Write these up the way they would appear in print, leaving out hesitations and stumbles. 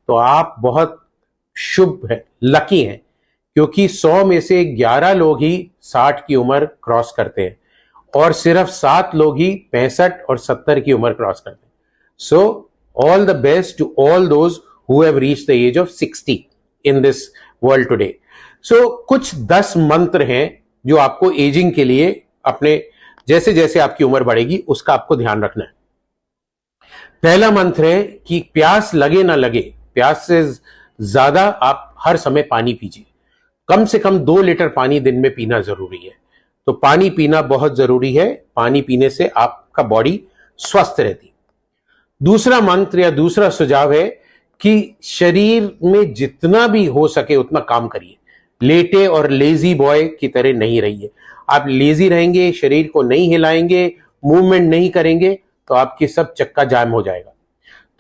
तो आप बहुत शुभ है, लकी हैं, क्योंकि 100 में से 11 लोग ही 60 की उम्र क्रॉस करते हैं और सिर्फ 7 लोग ही 65 और 70 की उम्र क्रॉस करते हैं. So all the best to all those who have reached the age of 60 in this world today. So कुछ 10 मंत्र हैं जो आपको एजिंग के लिए अपने जैसे जैसे आपकी उम्र बढ़ेगी उसका आपको ध्यान रखना है. पहला मंत्र है कि प्यास लगे ना लगे, प्यास से ज्यादा आप हर समय पानी पीजिए. कम से कम 2 लीटर पानी दिन में पीना जरूरी है. तो पानी पीना बहुत जरूरी है. पानी पीने से आपका बॉडी स्वस्थ रहती. दूसरा मंत्र या दूसरा सुझाव है कि शरीर में जितना भी हो सके उतना काम करिए. लेटे और लेजी बॉय की तरह नहीं रहिए. आप लेजी रहेंगे, शरीर को नहीं हिलाएंगे, मूवमेंट नहीं करेंगे तो आपकी सब चक्का जाम हो जाएगा.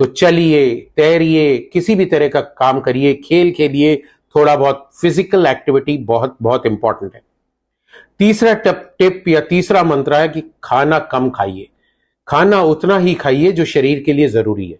तो चलिए, तैरिए, किसी भी तरह का काम करिए, खेल खेलिए, थोड़ा बहुत फिजिकल एक्टिविटी बहुत बहुत इंपॉर्टेंट है. तीसरा टिप या तीसरा मंत्र है कि खाना कम खाइए. खाना उतना ही खाइए जो शरीर के लिए जरूरी है.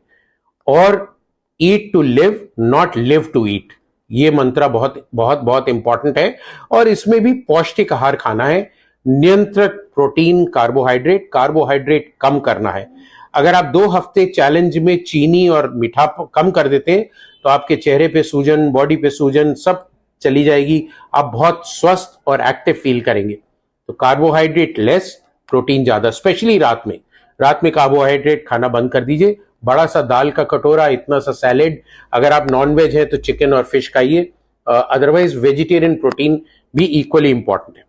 और eat to live, not live to eat. ये मंत्र बहुत बहुत बहुत इंपॉर्टेंट है. और इसमें भी पौष्टिक आहार खाना है. नियंत्रित प्रोटीन, कार्बोहाइड्रेट कम करना है. अगर आप 2 हफ्ते चैलेंज में चीनी और मीठा कम कर देते हैं तो आपके चेहरे पे सूजन, बॉडी पे सूजन सब चली जाएगी. आप बहुत स्वस्थ और एक्टिव फील करेंगे. तो कार्बोहाइड्रेट लेस, प्रोटीन ज्यादा, स्पेशली रात में. रात में कार्बोहाइड्रेट खाना बंद कर दीजिए. बड़ा सा दाल का कटोरा, इतना सा सैलेड. अगर आप नॉन वेज है तो चिकन और फिश खाइए. अदरवाइज वेजिटेरियन प्रोटीन भी इक्वली इंपॉर्टेंट है.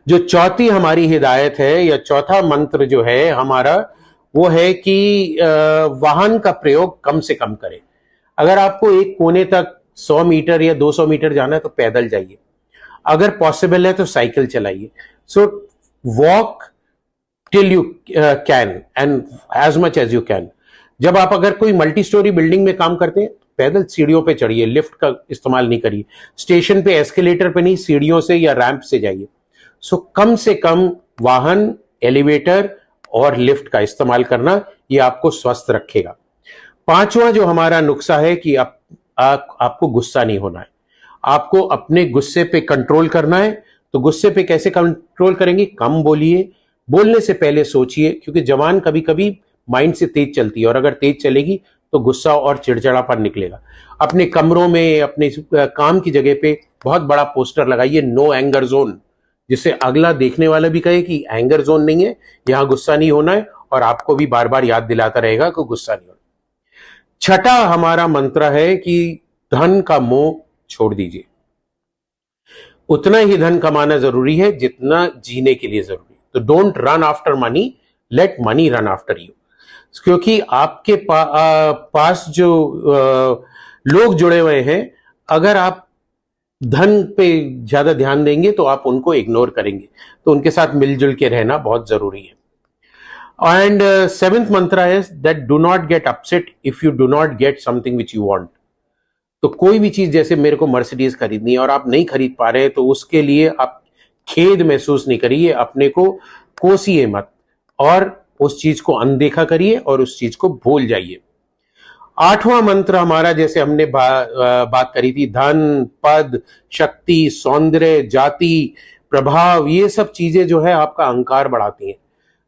जो चौथी हमारी हिदायत है या चौथा मंत्र जो है हमारा, वो है कि वाहन का प्रयोग कम से कम करें. अगर आपको एक कोने तक 100 मीटर या 200 मीटर जाना है तो पैदल जाइए. अगर पॉसिबल है तो साइकिल चलाइए. So walk till you can and as much as you can. जब आप अगर कोई मल्टी स्टोरी बिल्डिंग में काम करते हैं पैदल सीढ़ियों पे चढ़िए, लिफ्ट का इस्तेमाल नहीं करिए. स्टेशन पे एस्केलेटर पे नहीं, सीढ़ियों से या रैंप से जाइए. सो कम से कम वाहन, एलिवेटर और लिफ्ट का इस्तेमाल करना, ये आपको स्वस्थ रखेगा. पांचवा जो हमारा नुस्खा है कि आपको गुस्सा नहीं होना है. आपको अपने गुस्से पे कंट्रोल करना है. तो गुस्से पे कैसे कंट्रोल करेंगे? कम बोलिए. बोलने से पहले सोचिए, क्योंकि जबान कभी कभी माइंड से तेज चलती है और अगर तेज चलेगी तो गुस्सा और चिड़चिड़ापन निकलेगा. अपने कमरों में, अपने काम की जगह पे बहुत बड़ा पोस्टर लगाइए, नो एंगर जोन, जिससे अगला देखने वाला भी कहे कि एंगर जोन नहीं है, यहां गुस्सा नहीं होना है. और आपको भी बार बार याद दिलाता रहेगा कि गुस्सा नहीं होना. छठा हमारा मंत्र है कि धन का मोह छोड़ दीजिए. उतना ही धन कमाना जरूरी है जितना जीने के लिए जरूरी है. तो don't run after money, late money run after you. क्योंकि आपके पास जो लोग जुड़े हुए हैं, अगर आप धन पे ज्यादा ध्यान देंगे तो आप उनको इग्नोर करेंगे. तो उनके साथ मिलजुल के रहना बहुत जरूरी है. एंड सेवेंथ मंत्र है that do not get upset if you do not get something which you want. तो कोई भी चीज, जैसे मेरे को मर्सिडीज खरीदनी है और आप नहीं खरीद पा रहे हैं तो उसके लिए आप खेद महसूस नहीं करिए. अपने को कोसिए मत और उस चीज को अनदेखा करिए और उस चीज को भूल जाइए. आठवां मंत्र हमारा, जैसे हमने बात करी थी, धन, पद, शक्ति, सौंदर्य, जाति, प्रभाव, ये सब चीजें जो है आपका अहंकार बढ़ाती हैं.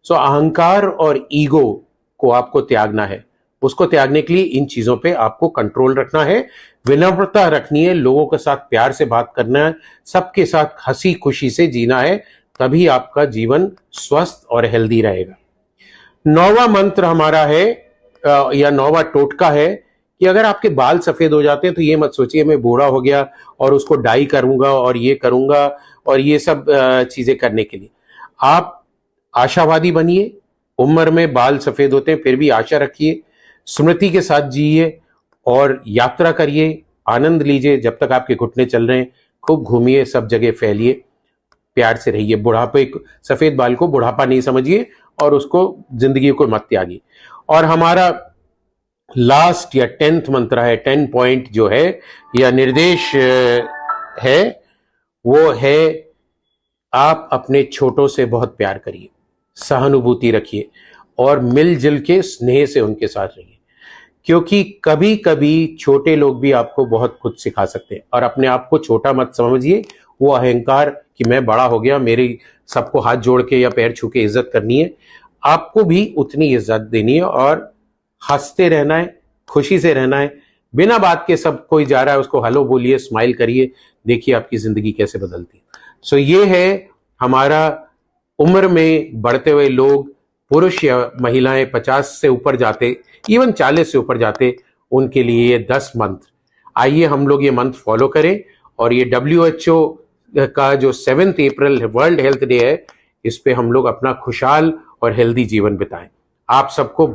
सो अहंकार और ईगो को आपको त्यागना है. उसको त्यागने के लिए इन चीजों पे आपको कंट्रोल रखना है. विनम्रता रखनी है, लोगों के साथ प्यार से बात करना है, सबके साथ हंसी खुशी से जीना है. तभी आपका जीवन स्वस्थ और हेल्दी रहेगा. 9वां मंत्र हमारा है या 9वां टोटका है कि अगर आपके बाल सफेद हो जाते हैं तो ये मत सोचिए मैं बूढ़ा हो गया और उसको डाई करूंगा और ये करूंगा और ये सब चीजें करने के लिए. आप आशावादी बनिए. उम्र में बाल सफेद होते हैं फिर भी आशा रखिए. स्मृति के साथ जिए और यात्रा करिए, आनंद लीजिए. जब तक आपके घुटने चल रहे हैं खूब घूमिए, सब जगह फैलिए, प्यार से रहिए. बुढ़ापे, सफेद बाल को बुढ़ापा नहीं समझिए और उसको जिंदगी को मत त्यागिए. और हमारा लास्ट या 10th मंत्र है, 10 पॉइंट जो है या निर्देश है, वो है आप अपने छोटों से बहुत प्यार करिए, सहानुभूति रखिए और मिलजुल के स्नेह से उनके साथ रहिए. क्योंकि कभी कभी छोटे लोग भी आपको बहुत कुछ सिखा सकते हैं। और अपने आप को छोटा मत समझिए, वो अहंकार कि मैं बड़ा हो गया, मेरी सबको हाथ जोड़ के या पैर छू के इज्जत करनी है। आपको भी उतनी इज्जत देनी है और हंसते रहना है, खुशी से रहना है। बिना बात के सब कोई जा रहा है उसको हेलो बोलिए, स्माइल करिए, देखिए आपकी जिंदगी कैसे बदलती है। सो ये है हमारा उम्र में बढ़ते हुए लोग, पुरुष या महिलाएं 50 से ऊपर जाते, इवन 40 से ऊपर जाते, उनके लिए ये 10 मंत्र। आइए हम लोग ये मंत्र फॉलो करें और ये WHO का जो 7 अप्रैल वर्ल्ड हेल्थ डे है, इस पे हम लोग अपना खुशहाल और हेल्दी जीवन बिताएं। आप सबको बहुत